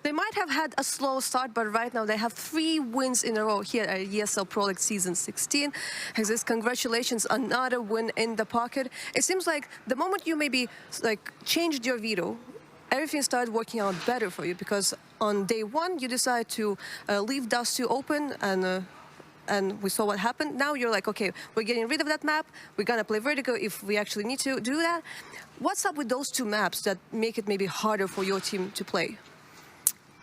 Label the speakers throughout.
Speaker 1: They might have had a slow start, but right now they have 3 wins in a row here at ESL Pro League Season 16. Xizt, congratulations, another win in the pocket. It seems like the moment you maybe changed your veto, everything started working out better for you, because on day 1 you decided to leave Dust 2 open, and we saw what happened. Now you're like, okay, we're getting rid of that map. We're gonna play Vertigo if we actually need to do that. What's up with those 2 maps that make it maybe harder for your team to play?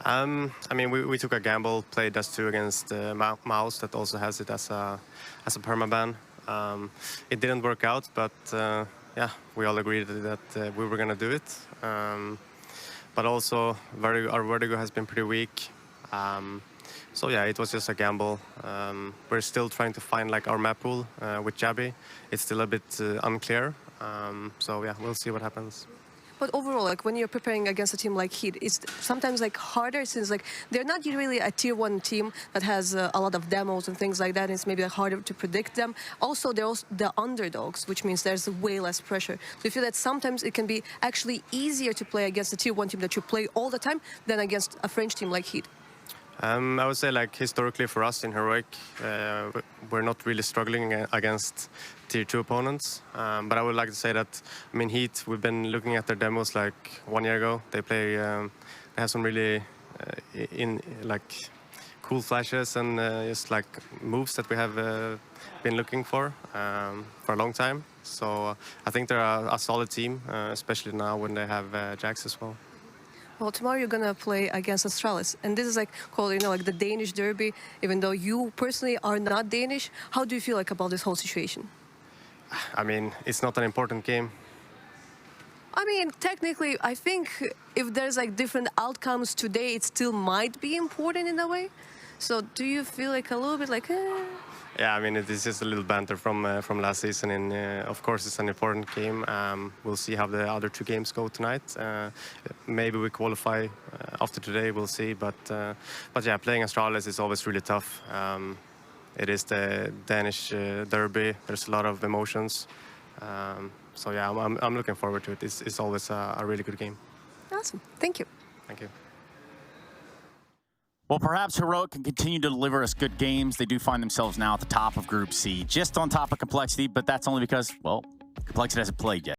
Speaker 2: I mean, we took a gamble, played Dust 2 against Mouse that also has it as a permaban. It didn't work out, but yeah, we all agreed that we were gonna do it. But also, our Vertigo has been pretty weak. So yeah, it was just a gamble. We're still trying to find our map pool with Jabby. It's still a bit unclear. So yeah, we'll see what happens.
Speaker 1: But overall, when you're preparing against a team like HEET, it's sometimes harder, since they're not really a tier 1 team that has a lot of demos and things like that. It's maybe harder to predict them. Also, they're the underdogs, which means there's way less pressure. So you feel that sometimes it can be actually easier to play against a tier 1 team that you play all the time than against a French team like HEET?
Speaker 2: I would say, historically for us in Heroic, we're not really struggling against tier 2 opponents. But I would like to say that, I mean, HEET, we've been looking at their demos 1 year ago. They play, they have some really cool flashes and just moves that we have been looking for a long time. So I think they're a solid team, especially now when they have Jax as well.
Speaker 1: Well, tomorrow you're going to play against Astralis, and this is called, the Danish derby. Even though you personally are not Danish, how do you feel about this whole situation?
Speaker 2: I mean, it's not an important game.
Speaker 1: I mean, technically, I think if there's different outcomes today, it still might be important in a way. So do you feel a little bit
Speaker 2: Yeah, I mean, it is just a little banter from last season, and of course it's an important game. We'll see how the other 2 games go tonight. Maybe we qualify after today, we'll see. But yeah, playing Astralis is always really tough. It is the Danish derby. There's a lot of emotions. So yeah, I'm looking forward to it. It's always a really good game.
Speaker 1: Awesome. Thank you.
Speaker 2: Thank you.
Speaker 3: Well, perhaps Heroic can continue to deliver us good games. They do find themselves now at the top of Group C, just on top of Complexity, but that's only because, well, Complexity hasn't played yet.